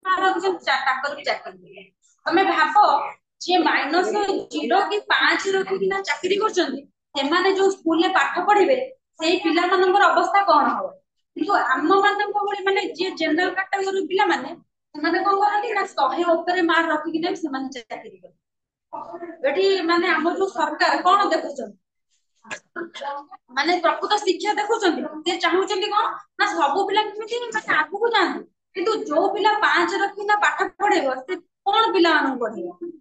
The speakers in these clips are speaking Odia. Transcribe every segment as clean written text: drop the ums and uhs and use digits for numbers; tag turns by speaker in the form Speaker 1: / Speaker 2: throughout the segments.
Speaker 1: ରଖିଛନ୍ତି ତାଙ୍କର ବି ଚାକିରି। ତମେ ଭାବ ଯିଏ -0 କି 5 ରଖିକିନା ଚାକିରି କରୁଛନ୍ତି ସେମାନେ ଯୋଉ ସ୍କୁଲରେ ପାଠ ପଢିବେ ସେଇ ପିଲାମାନଙ୍କର ଅବସ୍ଥା କଣ ହବ। କିନ୍ତୁ ଆମ ମାନଙ୍କ ଭଳି ମାନେ ଯିଏ ଜେନେରାଲ କାଟାଗୋରୀ ପିଲାମାନେ ସେମାନେ କଣ କରନ୍ତି ନା 100 ଉପରେ ମାର୍କ ରଖିକିନା ସେମାନେ ଚାକିରି କରନ୍ତି। ଏଠି ମାନେ ଆମର ଯୋଉ ସରକାର କଣ ଦେଖୁଛନ୍ତି ମାନେ ପ୍ରକୃତ ଶିକ୍ଷା ଦେଖୁଛନ୍ତି। ସେ ଚାହୁଁଛନ୍ତି କଣ ନା ସବୁ ପିଲା କେମିତି ମାନେ ଆଗକୁ ଯାଆନ୍ତୁ। କିନ୍ତୁ ଯୋଉ ପିଲା 5 ରଖିକିନା ପାଠ ପଢେଇବ ସେ କଣ ପିଲାମାନଙ୍କୁ ପଢେଇବ।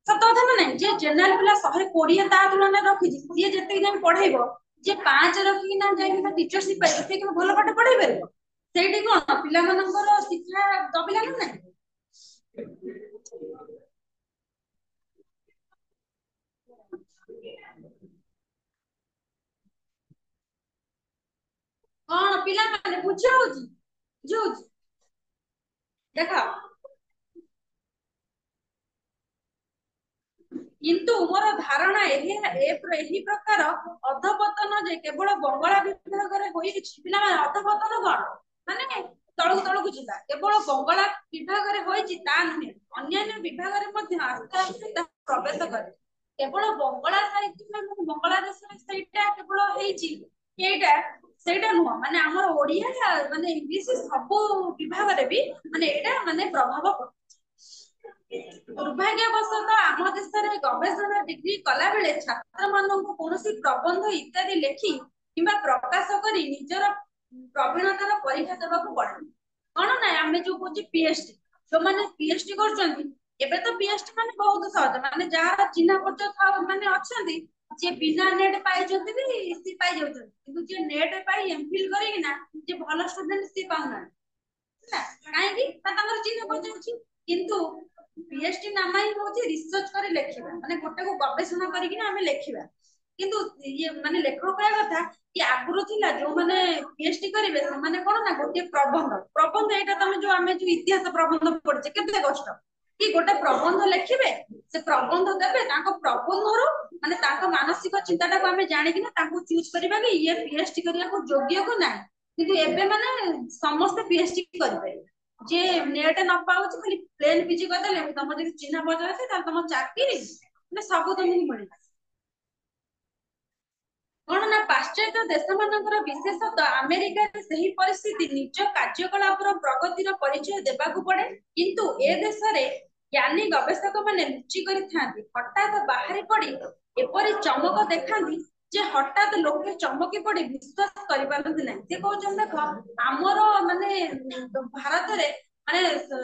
Speaker 1: ସତ କଥା ନା ନାଇଁ। ଯେ ଜେନେରାଲ ପିଲା 120 ତା ତୁଳନାରେ ରଖିଛି ସିଏ ଯେତିକି ଦିନ ପଢେଇବ ଯେ 5 ରଖିକିନା ଯାଇକି ଟିଚରସିପ ପାଇବ ସେ କେବେ ଭଲ ପାଠ ପଢେଇ ପାରିବ। ସେଇଠି କଣ ପିଲାମାନଙ୍କର ଶିକ୍ଷା ଦବିଲା ନା ନାହିଁ। କଣ ପିଲାମାନେ ବୁଝି ହଉଛି ବୁଝି ହଉଛି ଦେଖ। କିନ୍ତୁ ମୋର ଧାରଣା ଏହି ପ୍ରକାର ଅଧପତନ ଯେ କେବଳ ବଙ୍ଗଳା ବିଭାଗରେ ହୋଇଛି। ପିଲାମାନେ ଅଧପତନ କଣ ମାନେ ତଳକୁ ତଳକୁ ଯିବା କେବଳ ବଙ୍ଗଳା ବିଭାଗରେ ହୋଇଛି ତା ନୁହେଁ। ଅନ୍ୟାନ୍ୟ ବିଭାଗରେ ମଧ୍ୟ ଆସ୍ତେ ଆସ୍ତେ ତାହା ପ୍ରବେଶ କରେ। କେବଳ ବଙ୍ଗଳା ସାହିତ୍ୟ ବଙ୍ଗଳା ଦେଶରେ ସେଇଟା କେବଳ ହେଇଛି ଏଇଟା ସେଇଟା ନୁହଁ। ମାନେ ଆମର ଓଡିଆ ମାନେ ଇଂଲିଶ ସବୁ ବିଭାଗରେ ବି ମାନେ ଏଇଟା ମାନେ ପ୍ରଭାବ ପଡୁଛି। ଦୁର୍ଭାଗ୍ୟବଶତଃ ଆମ ଦେଶରେ ଗବେଷଣା ଡିଗ୍ରୀ କଲା ବେଳେ ଛାତ୍ର ମାନଙ୍କୁ କୌଣସି ପ୍ରବନ୍ଧ ଇତ୍ୟାଦି ଲେଖି କିମ୍ବା ପ୍ରକାଶ କରି ନିଜର ପ୍ରବୀଣତାର ପରୀକ୍ଷା ଦେବାକୁ ପଡେ। କଣ ନାଇଁ ଆମେ ଯୋଉ କହୁଛେ ପିଏଚଡି ଯୋଉମାନେ ପିଏଚଡି କରୁଛନ୍ତି ଏବେ ତ ପିଏଚଡି ମାନେ ବହୁତ ସହଜ। ମାନେ ଯାହାର ଚିହ୍ନା ପରିଚୟ ମାନେ ଅଛନ୍ତି ଯିଏ ବିନା ନେଟ ପାଇଛନ୍ତି ବି ସିଏ ପାଇଯାଉଛନ୍ତି। କିନ୍ତୁ ଯିଏ ନେଟ ପାଇ ଏମଫିଲ କରିକିନା ଯିଏ ଭଲ ଷ୍ଟୁଡେଣ୍ଟ ସିଏ ପାଉନାହାନ୍ତି ହେଲା। କାହିଁକି ନା ତାଙ୍କର ଚିହ୍ନା ପରିଚୟ ଅଛି। କିନ୍ତୁ ପିଏଚଡି ନାମ ହିଁ ହଉଛି ରିସର୍ଚ୍ଚ କରି ଲେଖିବା ମାନେ ଗୋଟେକୁ ଗବେଷଣା କରିକିନା ଆମେ ଲେଖିବା। କିନ୍ତୁ ଇଏ ମାନେ ଲେଖକ କହିବା କଥା କି ଆଗରୁ ଥିଲା ଯୋଉମାନେ ପିଏଚଡି କରିବେ ସେମାନେ କଣ ନା ଗୋଟିଏ ପ୍ରବନ୍ଧ ଏଇଟା ତମେ ଯୋଉ ଆମେ ଯୋଉ ଇତିହାସ ପ୍ରବନ୍ଧ ପଢିଛେ କେତେ କଷ୍ଟ କି ଗୋଟେ ପ୍ରବନ୍ଧ ଲେଖିବେ ସେ ପ୍ରବନ୍ଧ ଦେବେ ତାଙ୍କ ପ୍ରବନ୍ଧରୁ ମାନେ ତାଙ୍କ ମାନସିକ ଚିନ୍ତାଟାକୁ ଆମେ ଜାଣିକିନା ତାଙ୍କୁ ଚୁଜ କରିବା କି ଇଏ ପିଏଚଡି କରିବାକୁ ଯୋଗ୍ୟ କି ନାହିଁ। କିନ୍ତୁ ଏବେ ମାନେ ସମସ୍ତେ ପିଏଚଡି କରିପାରିବେ। ଯିଏ ନେଟ ନ ପାଉଛି ଖାଲି ପ୍ଲେନ ପିଜି କରିଦେଲେ ତମର ଯଦି ଚିହ୍ନା ପରିଚୟ ଅଛି ତାହେଲେ ତମ ଚାକିରି ମାନେ ସବୁ ତମକୁ ମିଳିବ। କଣ ନା ପାଶ୍ଚାତ୍ୟ ଦେଶ ମାନଙ୍କର ବିଶେଷତଃ ଆମେରିକାରେ ସେହି ପରିସ୍ଥିତି ନିଜ କାର୍ଯ୍ୟକଳାପର ପ୍ରଗତିର ପରିଚୟ ଦେବାକୁ ପଡେ। କିନ୍ତୁ ଏ ଦେଶରେ ଜ୍ଞାନୀ ଗବେଷକ ମାନେ ଲୁଚି କରିଥାନ୍ତି। ହଠାତ୍ ବାହାରି ପଡି ଏପରି ଚମକ ଦେଖାନ୍ତି ଯେ ହଠାତ୍ ଲୋକେ ଚମକି ପଡି ବିଶ୍ୱାସ କରିପାରନ୍ତି ନାହିଁ। ସେ କହୁଛନ୍ତି ଦେଖ ଆମର ମାନେ ଭାରତରେ ମାନେ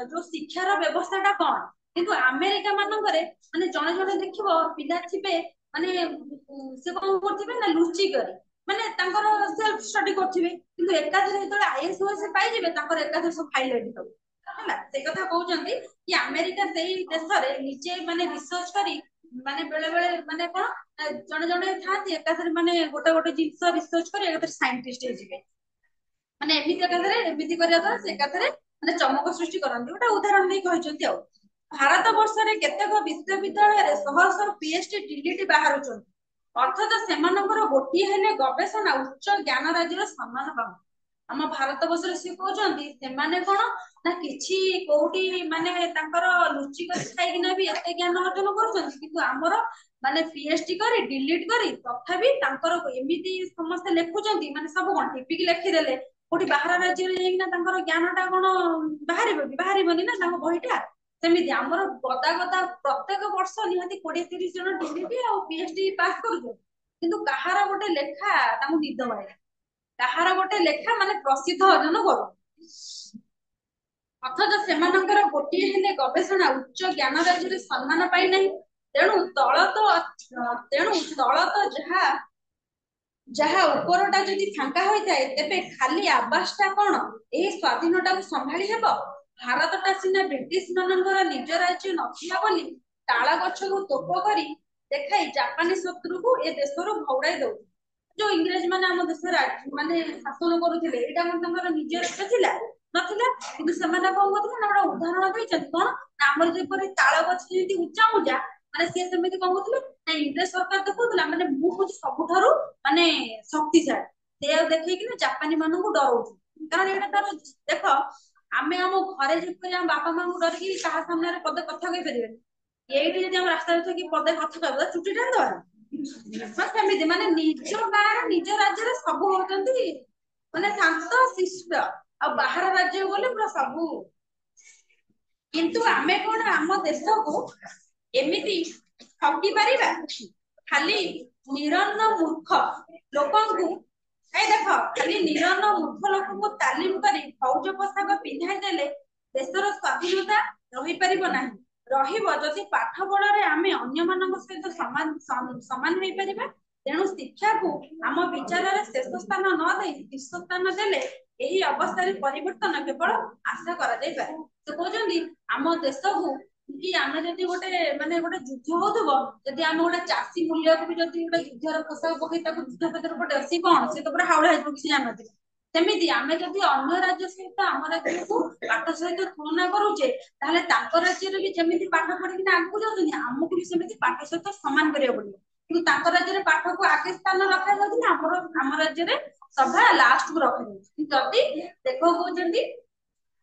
Speaker 1: ଯୋଉ ଶିକ୍ଷାର ବ୍ୟବସ୍ଥା ଟା କଣ କିନ୍ତୁ ଆମେରିକା ମାନଙ୍କରେ ମାନେ ଜଣେ ଜଣେ ଦେଖିବ ପିଲା ଥିବେ ମାନେ ସେ କଣ କରୁଥିବେ ନା ଲୁଚି କରି ମାନେ ତାଙ୍କର ସେଲ୍ଫ ଷ୍ଟଡି କରୁଥିବେ। କିନ୍ତୁ ଏକାଥରେ ଯେତେବେଳେ ଆଇଏସ୍ ଓଏସ୍ ପାଇଯିବେ ତାଙ୍କର ଏକାଥରେ ସବୁ ଫାଇଲ ରେଡି ଥିବ ହେଲା। ସେ କଥା କହୁଛନ୍ତି କି ଆମେରିକା ସେଇ ଦେଶରେ ନିଜେ ମାନେ ରିସର୍ଚ୍ଚ କରି ମାନେ ବେଳେ ବେଳେ ମାନେ କଣ ଜଣେ ଜଣେ ଥାଆନ୍ତି ଏକାଥରେ ମାନେ ଗୋଟେ ଗୋଟେ ଜିନିଷ ରିସର୍ଚ୍ଚ କରି ଏକାଥରେ ସାଇଣ୍ଟିଷ୍ଟ ହେଇଯିବେ। ମାନେ ଏମିତି ଏକାଥରେ ଏମିତି କରିବା ଦ୍ୱାରା ସେ ଏକାଥରେ ମାନେ ଚମକ ସୃଷ୍ଟି କରନ୍ତି। ଗୋଟେ ଉଦାହରଣ ଦେଇ କହିଛନ୍ତି ଆଉ ଭାରତ ବର୍ଷରେ କେତେକ ବିଶ୍ୱବିଦ୍ୟାଳୟରେ ଶହ ଶହ ପିଏଚଡି ଡିଗ୍ରୀ ବାହାରୁଛନ୍ତି। ଅଥଚ ସେମାନଙ୍କର ଗୋଟିଏ ହେଲେ ଗବେଷଣା ଉଚ୍ଚ ଜ୍ଞାନ ରାଜ୍ୟର ସମ୍ମାନ ପାଉ ଆମ ଭାରତ ବର୍ଷରେ ସିଏ କହୁଛନ୍ତି ସେମାନେ କଣ ନା କିଛି କୋଉଠି ମାନେ ତାଙ୍କର ଲୁଚି କରି ଖାଇକିନା ବି ଏତେ ଜ୍ଞାନ ଅର୍ଜନ କରୁଛନ୍ତି। କିନ୍ତୁ ଆମର ମାନେ ପିଏଚଡି କରି ଡିଲିଟ କରି ତଥାପି ତାଙ୍କର ଏମିତି ସମସ୍ତେ ଲେଖୁଛନ୍ତି ମାନେ ସବୁ କଣ ଟିପିକି ଲେଖିଦେଲେ କୋଉଠି ବାହାର ରାଜ୍ୟରେ ଯାଇକିନା ତାଙ୍କର ଜ୍ଞାନ ଟା କଣ ବାହାରିବ କି ବାହାରିବନି ନା ତାଙ୍କ ବହିଟା। ସେମିତି ଆମର ଗଦା ଗଦା ପ୍ରତ୍ୟେକ ବର୍ଷ ନିହାତି 20-30 ଜଣ ଡିଲିଟ ଆଉ ପିଏଚଡି ପାସ୍ କରୁଛନ୍ତି। କିନ୍ତୁ କାହାର ଗୋଟେ ଲେଖା ତାଙ୍କୁ ନିଦ ମାଇଲା କାହାର ଗୋଟେ ଲେଖା ମାନେ ପ୍ରସିଦ୍ଧ ଅର୍ଜନ କରୁ ଅଥଚ ସେମାନଙ୍କର ଗୋଟିଏ ହେଲେ ଗବେଷଣା ଉଚ୍ଚ ଜ୍ଞାନ ରାଜ୍ୟରେ ସମ୍ମାନ ପାଇନାହିଁ। ତେଣୁ ତଳ ତ ଯାହା ଯାହା ଉପରଟା ଯଦି ଫାଙ୍କା ହୋଇଥାଏ ତେବେ ଖାଲି ଆବାସ ଟା କଣ ଏହି ସ୍ଵାଧୀନଟାକୁ ସମ୍ଭାଳି ହେବ। ଭାରତଟା ସିନା ବ୍ରିଟିଶ ମାନଙ୍କର ନିଜ ରାଜ୍ୟ ନଥିଲା ବୋଲି ତାଳ ଗଛକୁ ତୋପ କରି ଦେଖାଇ ଜାପାନୀ ଶତ୍ରୁକୁ ଏ ଦେଶରୁ ଘଉଡାଇ ଦଉ ଯୋଉ ଇଂରେଜ ମାନେ ଆମ ଦେଶରେ ମାନେ ଶାସନ କରୁଥିଲେ ଏଇଟା କଣ ତାଙ୍କର ନିଜ ରାଜ୍ୟ ଥିଲା ନଥିଲା। କିନ୍ତୁ ସେମାନେ କଣ କରୁଥିଲେ ନା ଗୋଟେ ଉଦାହରଣ ଦେଇଛନ୍ତି କଣ ନା ଆମର ଯେପରି ତାଳ ଗଛ ଯେମିତି ଉଞ୍ଚା ଉଞ୍ଚା ମାନେ ସିଏ ସେମିତି କଣ କରୁଥିଲେ ନା ଇଂରେଜ ସରକାର ଦେଖଉଥିଲା ମାନେ ମୁଁ ହଉଛି ସବୁଠାରୁ ମାନେ ଶକ୍ତିଶାଳୀ। ସେ ଆଉ ଦେଖେଇକି ନା ଜାପାନୀ ମାନଙ୍କୁ ଡରଉଛନ୍ତି। କାରଣ ଏଇଟା ତାର ଦେଖ ଆମେ ଆମ ଘରେ ଯେପରି ଆମ ବାପା ମାଙ୍କୁ ଡରିକି କାହା ସାମ୍ନାରେ ପଦେ କଥା କହିପାରିବେନି, ଏଇଠି ଯଦି ଆମ ରାସ୍ତାରେ ଥକି ପଦେ କଥା କହିବ ଚୁଟି ଟାଣିଦବା। ସେମିତି ମାନେ ନିଜ ଗାଁରେ ନିଜ ରାଜ୍ୟରେ ସବୁ ହଉଛନ୍ତି ମାନେ ଶାନ୍ତ ଶିଷ୍ଟ, ଆଉ ବାହାର ରାଜ୍ୟକୁ ଗଲେ ପୁରା ସବୁ। କିନ୍ତୁ ଆମେ କଣ ଆମ ଦେଶକୁ ଏମିତି ଠକି ପାରିବା? ଖାଲି ନିରନ୍ନ ମୂର୍ଖ ଲୋକଙ୍କୁ, ଏଇ ଦେଖ ଖାଲି ନିରନ୍ନ ମୂର୍ଖ ଲୋକଙ୍କୁ ତାଲିମ କରି ଫୌଜ ପୋଷାକ ପିନ୍ଧାଇ ଦେଲେ ଦେଶର ସ୍ୱାଧୀନତା ରହିପାରିବ ନାହିଁ। ରହିବ ଯଦି ପାଠ ପଢାରେ ଆମେ ଅନ୍ୟମାନଙ୍କ ସହିତ ସମାନ ହେଇପାରିବା। ତେଣୁ ଶିକ୍ଷାକୁ ଆମ ବିଚାରରେ ଶେଷ ସ୍ଥାନ ନ ଦେଇ ଶୀର୍ଷ ସ୍ଥାନ ଦେଲେ ଏହି ଅବସ୍ଥାରେ ପରିବର୍ତ୍ତନ କେବଳ ଆଶା କରାଯାଇପାରେ। ସେ କହୁଛନ୍ତି ଆମ ଦେଶକୁ କି ଆମେ ଯଦି ଗୋଟେ ମାନେ ଗୋଟେ ଯୁଦ୍ଧ ହଉଥିବ, ଯଦି ଆମେ ଗୋଟେ ଚାଷୀ ମୂଲ୍ୟକୁ ବି ଯଦି ଗୋଟେ ଯୁଦ୍ଧର ପୋଷାକ ପକେଇ ତାକୁ ଯୁଦ୍ଧ କ୍ଷେତ୍ରରେ ପଟେ ସେ କଣ, ସେ ତ ପୁରା ହାଉଳା ହେଇଯିବ କିଛି ଜାଣିନଥିବ। ସେମିତି ଆମେ ଯଦି ଅନ୍ୟ ରାଜ୍ୟ ସହିତ ଆମ ରାଜ୍ୟକୁ ପାଠ ସହିତ ତୁଳନା କରୁଛେ, ତାହେଲେ ତାଙ୍କ ରାଜ୍ୟରେ ବି ଯେମିତି ପାଠ ପଢିକିନା ଆଗକୁ ଯାଉଛନ୍ତି, ଆମକୁ ବି ସେମିତି ପାଠ ସହିତ ସମାନ କରିବାକୁ ପଡିବ। କିନ୍ତୁ ତାଙ୍କ ରାଜ୍ୟରେ ପାଠକୁ ଆଗେ ସ୍ଥାନ ରଖାଯାଉଛି ନା, ଆମ ରାଜ୍ୟରେ ସଭା ଲାଷ୍ଟକୁ ରଖାଯାଉଛି। ଯଦି ଦେଖ କହୁଛନ୍ତି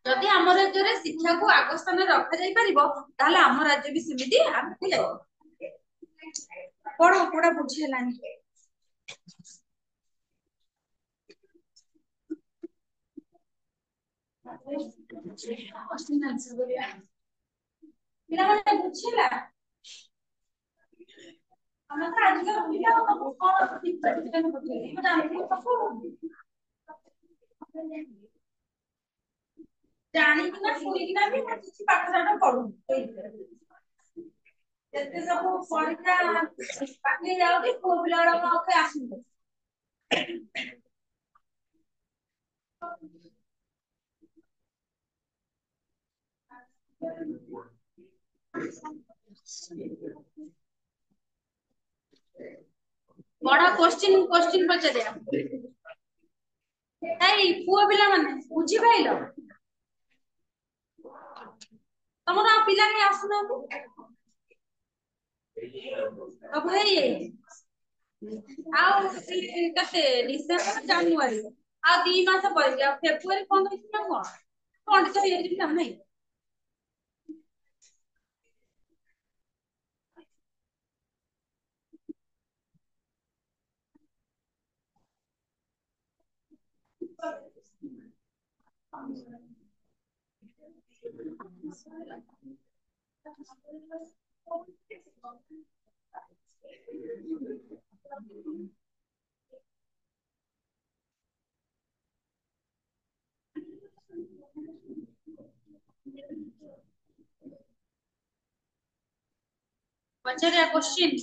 Speaker 1: ଯଦି ଆମ ରାଜ୍ୟରେ ଶିକ୍ଷାକୁ ଆଗ ସ୍ଥାନରେ ରଖାଯାଇ ପାରିବ, ତାହେଲେ ଆମ ରାଜ୍ୟ ବି ସେମିତି ଆଗକୁ ଯାଇବ। ପଢ ପଢା ବୁଝି ହେଲାନି। ପିଲାମାନେ ବୁଝିଲା? ଆମେ ତ ଆଜିକା ପିଲା କଣ ଜାଣିକିନା ଶୁଣିକିନା ବି କିଛି ପାଠ ସାଠ ପଢୁନି। ଯେତେ ସବୁ ପରୀକ୍ଷା ପାଖେଇ ଯାଉଛି, ପୁଅ ପିଲା ଗୁଡାକ ଆସୁନି। ବଡ କୋଶ୍ଚିନ୍ କୋଶ୍ଚିନ୍ ପଚାରିବା। ଏଇ ପୁଅ ପିଲାମାନେ ବୁଝିପାଇଲ? ତମର ଆଉ ପିଲା କାହିଁ ଆସୁନାହାନ୍ତି? ସବୁ ହେଇଯାଇଛି। ଆଉ କେତେ ଡିସେମ୍ବର ଜାନୁଆରୀ ଆଉ 2 ମାସ ପରେ ଆଉ ଫେବୃଆରୀ 15 ନା କଣ ପଣ୍ଡିତ ହେଇଯାଇଛି ନା ନାଇଁ? ପଚାରିବା କୋଶ୍ଚିନ୍।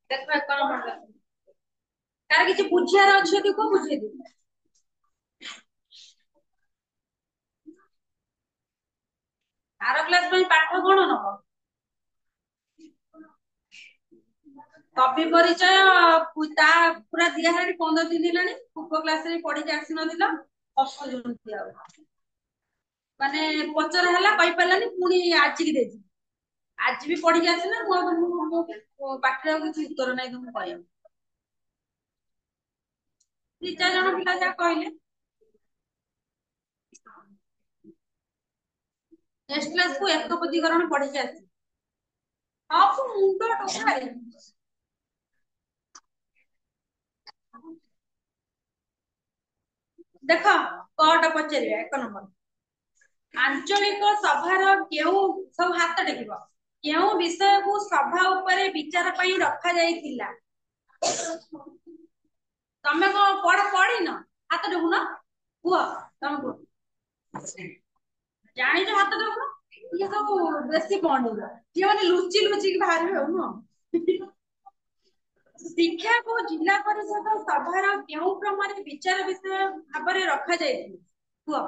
Speaker 1: ଦେଖ କଣ ତାର କିଛି ବୁଝିବାର ଅଛି ଯଦି କୁହ ବୁଝେଇଦେବି। ଆର କ୍ଲାସ ପାଇଁ ପାଠ କଣ ନବ? କବି ପରିଚୟ ତା ପୁରା ଦିଆହେଲାଣି 15 ଦିନ ହେଲାଣି। ପୂର୍ବ କ୍ଲାସ ରେ ପଢିକି ଆସିନଥିଲ, ହସୁଛନ୍ତି ଆଉ। ମାନେ ପଚରା ହେଲା କହିପାରିଲାନି, ପୁଣି ଆଜିକି ଦେଇଛି। ଆଜି ବି ପଢିକି ଆସିଲା, ମୋ ପାଖରେ ଆଉ କିଛି ଉତ୍ତର ନାହିଁ ତମକୁ କହିବାକୁ। 3-4 ଜଣ ପିଲା ଯାହା କହିଲେ। ନେକ୍ସଟ କ୍ଲାସ କୁ ଏକପଦୀକରଣ ପଢିକି ଆସିବି। ହଁ ମୁଣ୍ଡ ଟୋଟାରେ। ଦେଖ କଟା ପଚାରିବା 1 ନମ୍ବର। ଆଞ୍ଚଳିକ ସଭାର କେଉଁ, ସବୁ ହାତ ଟେକିବ, କେଉଁ ବିଷୟକୁ ସଭା ଉପରେ ବିଚାର ପାଇଁ ରଖାଯାଇଥିଲା? ତମେ କଣ ପଢିନ? ହାତ ଟେକୁନ, କୁହ ତମେ କୁହ। ଜାଣିଛ ହାତ ଟେକୁନ। ଇଏ ସବୁ ବେଶୀ ପଣ୍ଡିତ, ଇଏ ମାନେ ଲୁଚି ଲୁଚିକି ବାହାରିବେ ଆଉ ନୁହଁ। ଶିକ୍ଷାକୁ ଜିଲ୍ଲା ପରିଷଦ ସଭାର କେଉଁ କ୍ରମରେ ବିଚାର ବିଷୟ ଭାବରେ ରଖାଯାଇଥିଲା? କୁହ,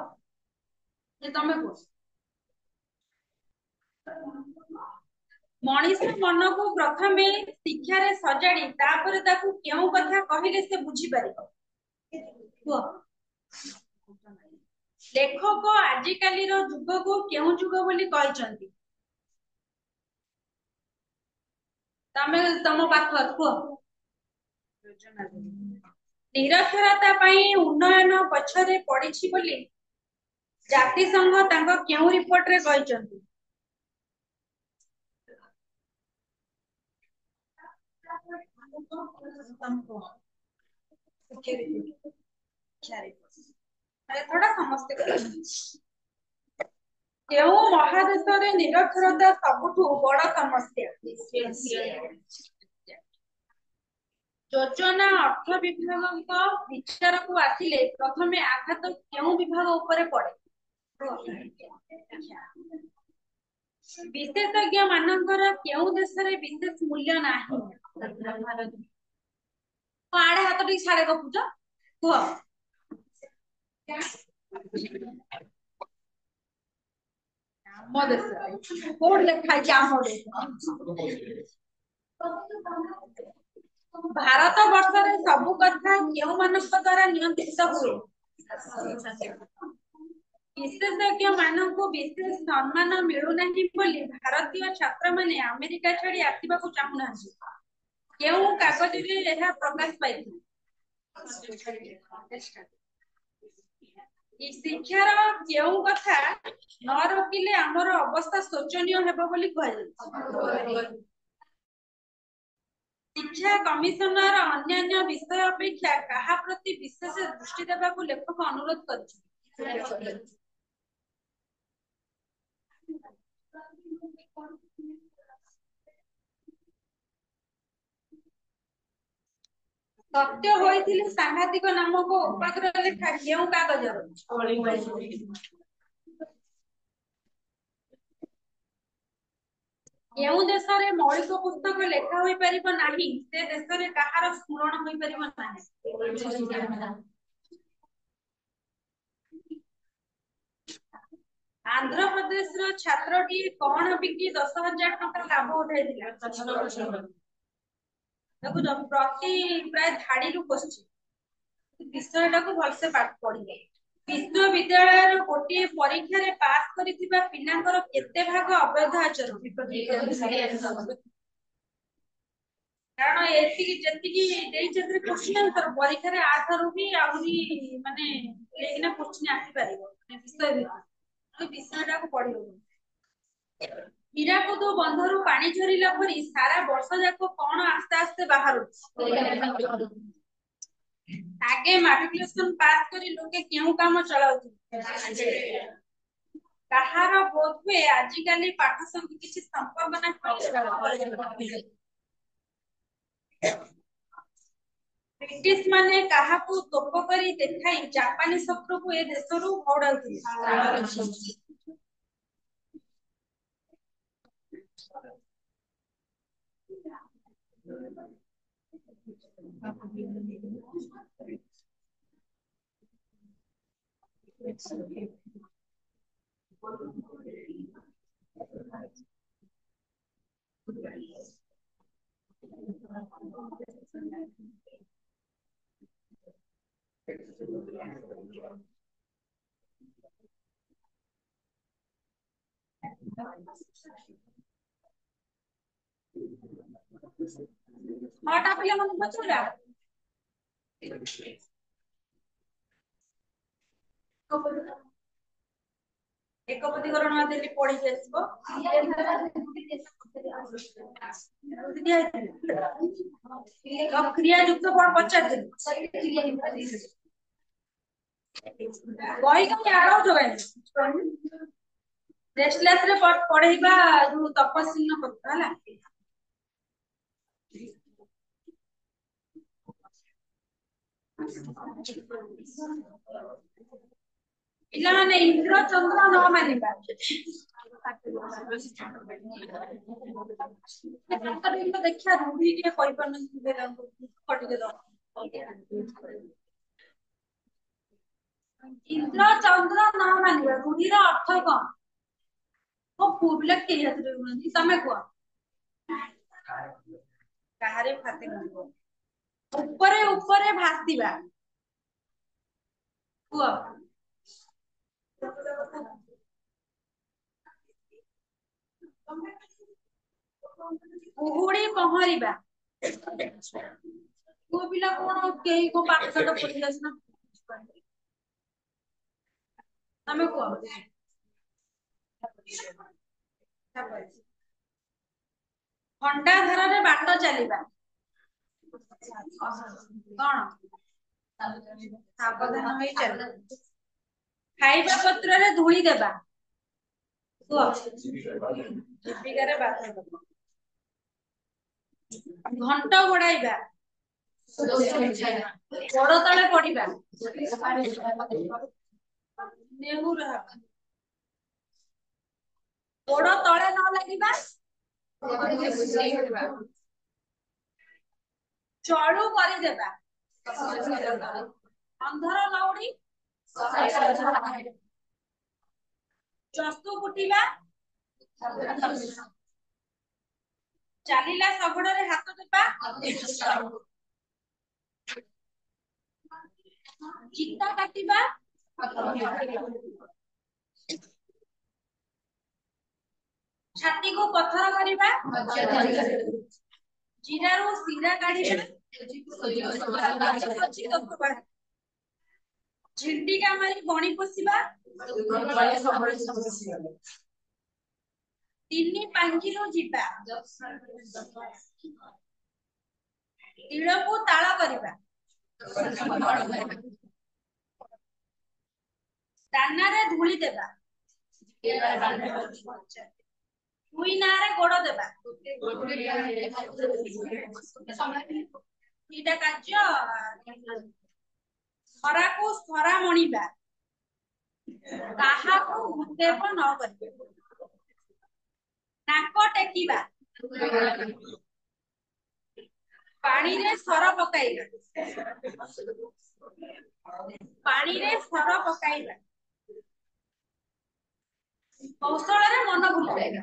Speaker 1: ଯେ ତମେ କୁହ। ମଣିଷ ମନକୁ ପ୍ରଥମେ ଶିକ୍ଷାରେ ସଜାଡି ତାପରେ ତାକୁ କେଉଁ କଥା କହିଲେ ସେ ବୁଝିପାରିବ? କୁହ। ଲେଖକ ଆଜିକାଲିର ଯୁଗକୁ କେଉଁ ଯୁଗ ବୋଲି କହିଛନ୍ତି? ତମେ ତମ ପାଖ କୁହ। ନିରକ୍ଷରତା ପାଇଁ ଉନ୍ନୟନ ପଛରେ ପଡିଛି ବୋଲି ଜାତିସଂଘ ତାଙ୍କ କେଉଁ ରିପୋର୍ଟରେ କହିଛନ୍ତି? ଥୋଡା ସମସ୍ତେ କେଉଁ ମହାଦେଶରେ ନିରକ୍ଷରତା ସବୁଠୁ ବଡ ସମସ୍ୟା? ଯୋଜନା ଅର୍ଥ ବିଭାଗଙ୍କ ବିଚାରକୁ ଆସିଲେ ପ୍ରଥମେ ଆଘାତ କେଉଁ ବିଭାଗ ଉପରେ ପଡେ? ବିଶେଷଜ୍ଞ ମାନଙ୍କର କେଉଁ ଦେଶରେ ବିଶେଷ ମୂଲ୍ୟ ନାହିଁ? ଆଡେ ହାତ ଟିକେ ସାଡେ ଗପୁଛ କୁହ। ଆମ ଦେଶରେ କୋଉଠି ଲେଖା ହେଇଛି ଆମ ଦେଶ? ଭାରତ ବର୍ଷରେ ସବୁ କଥା କେଉଁମାନଙ୍କ ଦ୍ଵାରା ନିୟନ୍ତ୍ରିତ ହୁଏ? ବିଶେଷଜ୍ଞ ମାନଙ୍କୁ ବିଶେଷ ସମ୍ମାନ ମିଳୁନାହିଁ ବୋଲି ଭାରତୀୟ ଛାତ୍ରମାନେ ଆମେରିକା ଛାଡି ଆସିବାକୁ ଚାହୁଁନାହାନ୍ତି। କେଉଁ କାଗଜରେ ଏହା ପ୍ରକାଶ ପାଇଥିଲା? ଶିକ୍ଷାର କେଉଁ କଥା ନ ରଖିଲେ ଆମର ଅବସ୍ଥା ଶୋଚନୀୟ ହେବ ବୋଲି କୁହାଯାଇଛି? ଶିକ୍ଷା କମିଶନର ଅନ୍ୟାନ୍ୟ ବିଷୟ ଅପେକ୍ଷା କାହା ପ୍ରତି ବିଶେଷ ଦୃଷ୍ଟି ଦେବାକୁ ଲେଖକ ଅନୁରୋଧ କରିଛନ୍ତି? ସତ୍ୟ ହୋଇଥିଲେ ସାଂଘାତିକ ନାମକ ଉପାଗ୍ର ଲେଖା କେଉଁ କାଗଜର? କେଉଁ ଦେଶରେ ମୌଳିକ ପୁସ୍ତକ ଲେଖା ହୋଇପାରିବ ନାହିଁ ସେ ଦେଶରେ କାହାର ସ୍ମରଣ ହୋଇପାରିବ ନାହିଁ? ଆନ୍ଧ୍ରପ୍ରଦେଶର ଛାତ୍ରଟିଏ କଣ ବିକି 10,000 ଟଙ୍କା ଲାଭ ଉଠାଇଥିଲା? ଦେଖୁଛ ପ୍ରତି ପ୍ରାୟ ଧାଡିରୁ କୋଶ୍ଚିନ୍ ବିଷୟଟାକୁ ଭଲସେ ପାଠ ପଢିଲେ। ବିଶ୍ୱବିଦ୍ୟାଳୟର ଗୋଟିଏ ପରୀକ୍ଷାରେ ପାସ୍ କରିଥିବା ପିଲାଙ୍କର କେତେ ଭାଗ ଅବୈଧ ଆଚରଣ? କାରଣ ଏତିକି ଯେତିକି ଦେଇଛି ସେଥିରେ କୋଶ୍ଚିନ୍ ଆନ୍ସର ପରୀକ୍ଷାରେ ଆଠାରୁ ବି ଆହୁରି ମାନେ ହେଇକିନା କୋଶ୍ଚିନ୍ ଆସିପାରିବ ବିଷୟ ଭିତରେ ବିଷୟଟାକୁ ପଢିବ। ହୀରାକୁଦ ବନ୍ଧରୁ ପାଣି ଝରିଲା ପରି ସାରା ବର୍ଷ ଯାକ କଣ ଆସ୍ତେ ଆସ୍ତେ ବାହାରୁଛି? ଆଗେ ମାଟ୍ରିକୁଲେସନ ପାସ୍ କରି ଲୋକେ କେଉଁ କାମ ଚଳାଉଥିଲେ? କାହାର ବୋଧହୁଏ ଆଜିକାଲି ପାଠ ସଙ୍ଗେ କିଛି ସମ୍ପର୍କ ନାହିଁ? ବ୍ରିଟିଶ ମାନେ କାହାକୁ ତୋପ କରି ଦେଖାଇ ଜାପାନୀ ଶତ୍ରୁକୁ ଏ ଦେଶରୁ ଘଉଡାଉଥିଲେ? ଛଅଟା ପିଲାମାନଙ୍କୁ ପଚାରିଲା ଏକପତିକରଣ ଦେଲି ପଢିକି ଆସିବ। କ୍ରିୟା ଯୁକ୍ତ କଣ ପଚାରିଥିଲି? ବହି କାଇଁ ଆଣଉଛ କାଇଁ? ନେକ୍ସଟ କ୍ଲାସରେ ପଢେଇବା ଯୋଉ ତପଶିଲ କଥା ହେଲା। ପିଲାମାନେ ଇନ୍ଦ୍ର ଚନ୍ଦ୍ର ନ ମାନିବା ଦେଖିବା ରୁଢି ଟିକେ କହିପାରୁନଥିବେ ଇନ୍ଦ୍ର ଚନ୍ଦ୍ର ନ ମାନିବା ରୁଢିର ଅର୍ଥ କଣ? ମୋ ପୁଅ ପିଲା କେହି ହାତରେ ରୁହନ୍ତି ତମେ କୁହ। କାହାରେ ଫାଟେ ନଥିବ। ଉପରେ ଉପରେ ଭାସିବା। କୁହ। କୁହୁଡି ପହଁରିବା। ପୁଅ ପିଲା କଣ କେହି କୋଉ ପାଠ ସାଠ ପଢି ଆସିନା। ତମେ କୁହ। ଖଣ୍ଡା ଧାରରେ ବାଟ ଚାଲିବା। କଣ? ସାବଧାନ ହେଇ ଚାଲିବା। ଖାଇବା ପତ୍ରରେ ଧୂଳି ଦେବା। କୁହ। ଜୀବିକାରେ ବାଧା ଦେବା। ଘଣ୍ଟ ଘୋଡାଇବା। ଗୋଡ ତଳେ ପଡିବା। ନେହୁର ହେବା। ଗୋଡ ତଳେ ନ ଲାଗିବା। ଚଳୁ କରିଦେବା। ଅନ୍ଧର ଲଉଡି। ଚଷୁ କୁଟିବା। ଚାଲିଲା ଶଗଡରେ ହାତ ଦେବା। ଚିତା କାଟିବା। ଛାତିକୁ ପଥର କରିବା। ଜିରାରୁ ଶିରା କାଢିବା। ଝିଣ୍ଟିକା ମାରି ବଣି ପୋଷିବା। ତିନି ପାଞ୍ଜିରୁ ଯିବା। ତିଳକୁ ତାଳ କରିବା। ଦାନାରେ ଧୂଳି ଦେବା। ଦୁଇ ନାଁରେ ଗୋଡ ଦେବା। ଦିଟା କାର୍ଯ୍ୟ। ଖରାକୁ ଖରା ମଣିବା। କାହାକୁ ଭୂକ୍ଷେପ ନ କରିବା। ନାକ ଟେକିବା। ପାଣିରେ ସର ପକାଇବା। ପାଣିରେ ସର ପକାଇବା। କୌଶଳରେ ମନ ଭୁଲାଇବା।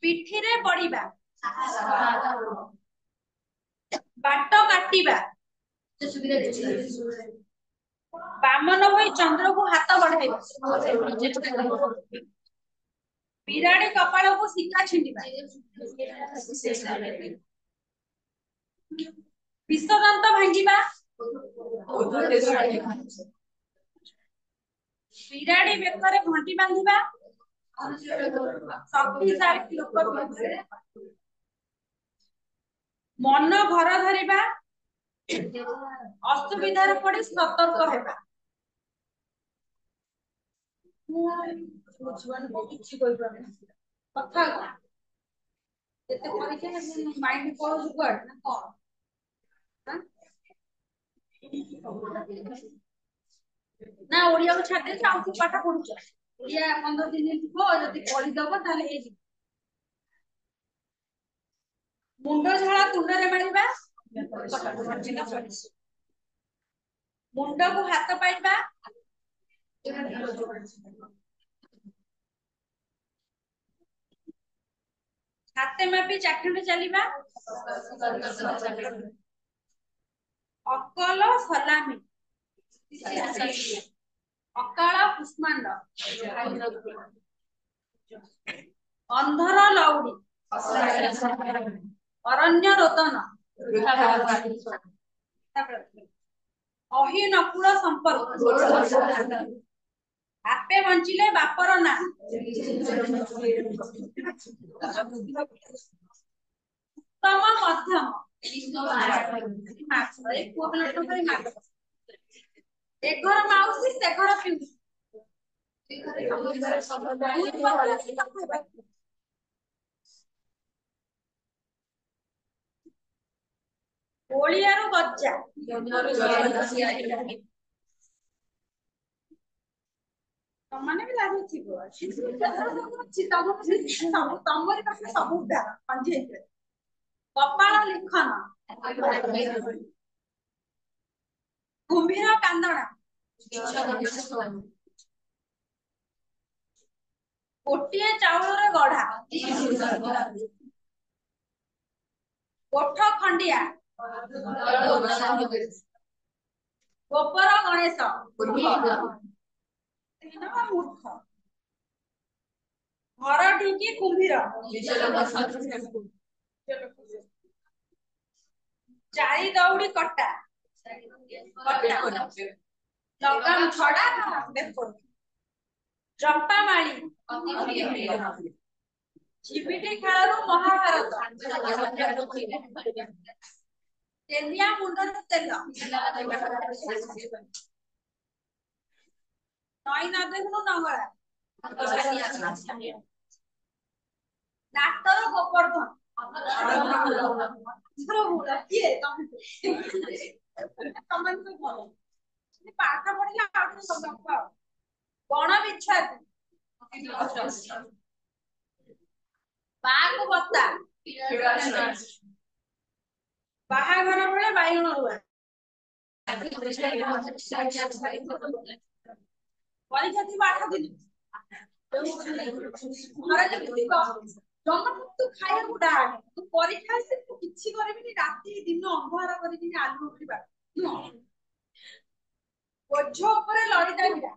Speaker 1: ପିଠିରେ ପଡିବା। ବାଟ କାଟିବା। ବାମନ ହୋଇ ଚନ୍ଦ୍ରକୁ ହାତ ବଢାଇବା। ବିରାଡି କପାଳକୁ ଶିକା ଛିଣ୍ଡିବା। ବିଷ ଦାନ୍ତ ଭାଙ୍ଗିବା। ବିରାଡି ବେକରେ ଘଣ୍ଟି ବାନ୍ଧିବା। ଶକ୍ତିଶାଳୀ ଲୋକ ବିରୁଦ୍ଧରେ। ମନ ଘର ଧରିବା। ଅସୁବିଧାରେ ପଡି ସତର୍କ ହେବା। କିଛି କହିପାରୁନି କଥା କଣ? ଯେତେ ପରୀକ୍ଷା ମାଇଣ୍ଡ ପଳଉଛି କୁଆଡେ ନା କଣ? ନା ଓଡିଆକୁ ଛାଡିଦେଇଛି ଆଉ କୋଉ ପାଠ ପଢୁଛ? ଓଡିଆ 15 ଦିନ ଥିବ ଯଦି ପଢିଦବ ତାହେଲେ ହେଇଯିବ। ମୁଣ୍ଡ ଝାଳ ତୁଣ୍ଡରେ ମାରିବା। ମୁଣ୍ଡକୁ ହାତ ପାଇବା। ହାତେ ମାପି ଚାଖଣ୍ଡେ ଚାଲିବା। ଅକଲ ସଲାମି। ଅକାଳ କୁଷ୍ମାଣ୍ଡ। ଅନ୍ଧର ଲଉଡି। ଅରଣ୍ୟ ରୋଦନ। ଅହି ନକୁଳ ସମ୍ପର୍କ। ଆପେ ବଞ୍ଚିଲେ ବାପର ନା। ଉତ୍ତମ ମଧ୍ୟମ। ଏ ଘର ମାଉସୀ ସେ ଘର ପିଉସୀ। ଓଳିଆରୁ ଗଜା। ତମମାନେ ବି ଲାଗୁଥିବ ଅଛି ତମରି ପାଖରେ ସବୁ ଉଦାହରଣ। କପାଳ ଲିଖନ। କୁମ୍ଭୀର କାନ୍ଦଣା। ଗୋଟିଏ ଚାଉଳରେ ଗଢା। କୋଠ ଖଣ୍ଡିଆ ଗୋବର ଗଣେଶ ମୂର୍ଖ ଘର ଢିଙ୍କି କୁମ୍ଭୀର ଚାରି ଦଉଡି କଟା ଲଗାମ ଛଡା ଚମ୍ପା ମାଳି ଝିବିଟି ଖେଳରୁ ମହାଭାରତ ତେଲିଆ ମୁଣ୍ଡରେ ତେଲ ନଈ ନଦେଖୁଣୁ ନଙ୍ଗଳା ଡାକ୍ତର ଗୋବର୍ଦ୍ଧନ କିଏ ତମେ ଭଲ ପାଠ ପଢିଲେ ଆଉ ଟିକେ ଗଣ ବିଚ୍ଛାତି ବାହାକୁ ବତା ବାହାଘର ବେଳେ ବାଇଗଣ ରୁଆ ପରୀକ୍ଷା ଥିବ 8 ଦିନ ଘରେ ଯେମିତି ଜମା ତୁ ଖାଇବାକୁ ଡାକେ ତୁ ପରୀକ୍ଷା ଆସି ତୁ କିଛି କରିବିନି ରାତି ଦିନ ଅନ୍ଧାର କରିକିନି ଆଲୁ ଉଠିବା ବୋଝ ଉପରେ ଲଳିତା ଭିଡା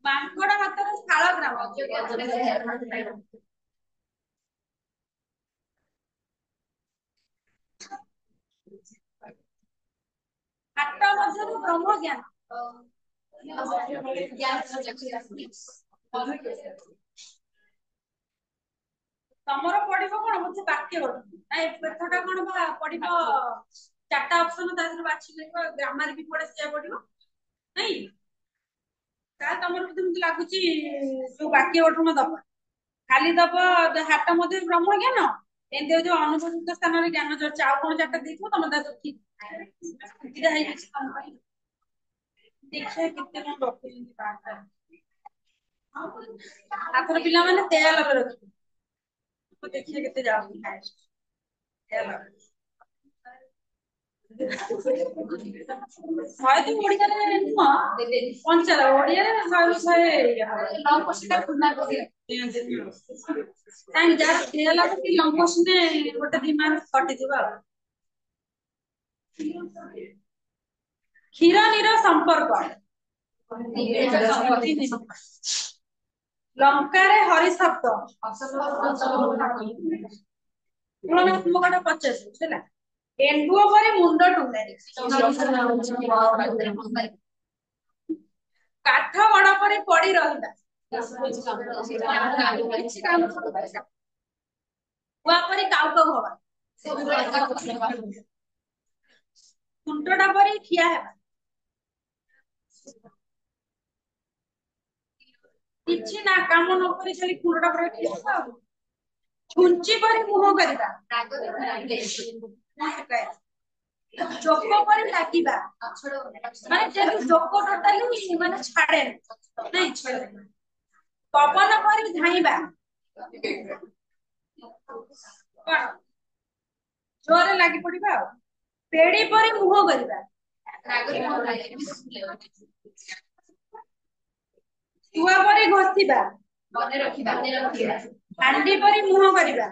Speaker 1: ମାଙ୍କଡ ହାତରେ ଶାଳ ଗ୍ରାମ ହାଟ ମଧ୍ୟରୁ ବ୍ରହ୍ମ ଜ୍ଞାନ ତମର ପଡିବ କଣ ମତେ ବାକ୍ୟ ଗଠନ ନାଇଁ ଏଥରଟା କଣ ବା ପଡିବ 4ଟା ଅପସନ ତା ଦେହରୁ ବାଛି ନେଇବ ଗ୍ରାମାର ବି ପଡେ ସେଇଆ ପଡିବ ନାଇଁ ତାହେଲେ ତମର ଯେମିତି ଲାଗୁଛି ଯୋଉ ବାକ୍ୟ ଗଠନ ଦବ ଖାଲି ଦବ ହାଟ ମଧ୍ୟ ବ୍ରହ୍ମ ଜ୍ଞାନ ଏମିତି ଯୋଉ ଅନୁପଯୁକ୍ତ ସ୍ଥାନରେ ଜ୍ଞାନ ଚର୍ଚ୍ଚା ଆଉ କଣ 4ଟା ଦେଇଥିବ ତମେ ତା ଠିକ ହେଇଯାଇଛି ତମ ପାଇଁ ଦେଖିବା କେତେ କଣ ରଖୁଛନ୍ତି ଆଥର ପିଲାମାନେ ତେୟା ଲବେ ରଖିବେ ଦେଖିବା କେତେ ଯାଉଛି ଶହେ ଓଡିଆରେ ନୁହଁ ପଞ୍ଚାର ଓଡିଆରେ 100 କାହିଁକି ଯାହାର ତେୟା ଲବେ କି ଲମ୍ବସିନେ ଗୋଟେ 2 ମାର୍କ କଟିଯିବ ଆଉ କ୍ଷୀର ନୀର ସମ୍ପର୍କ ଲଙ୍କାରେ ହରି ଶବ୍ଦ ତୁଳନାତ୍ମକ ପଚାଶ ହେଲା ଏଣ୍ଡୁଅ ପରେ ମୁଣ୍ଡ ଟୁଙ୍ଗାରି କାଠ ଗଡ ପରେ ପଡି ରହିବା କୁଆ ପରି କାଉଟ ହବା ଖୁଣ୍ଟଟା ପରି ଠିଆ ହେବା କିଛି ନା କାମ ନ କରି ଖାଲି ଖୁଣ୍ଟଟା ପରି ଠିଆ ହେବା ଆଉ ଛୁଞ୍ଚି ପରି ମୁହଁ କରିବା ଜୋକ ପରି ଲାଗିବା ମାନେ ଯେହେତୁ ଜୋକ ଟୋଟାଲି ମାନେ ଛାଡେ ନାଇଁ ପବନ ପରି ଧାଇଁବା କଣ ଜୋରରେ ଲାଗି ପଡିବା ଆଉ ପେଡି ପରି ମୁହଁ କରିବା ଶୁଆ ପରି ଘଷିବା ହାଣ୍ଡି ପରି ମୁହଁ କରିବା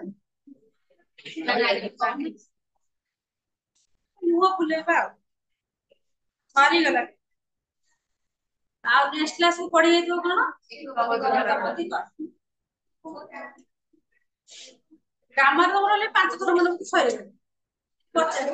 Speaker 1: ମୁହଁ ଫୁଲେଇବା ଆଉ ସରିଗଲା ଆଉ ନେକ୍ସଟ କ୍ଲାସ କୁ ପଢି ଯାଇଥିବ କଣ ଗ୍ରାମାର ତମର ହେଲେ 5 ଥର ମନେ ସରିଗଲା ପଚାର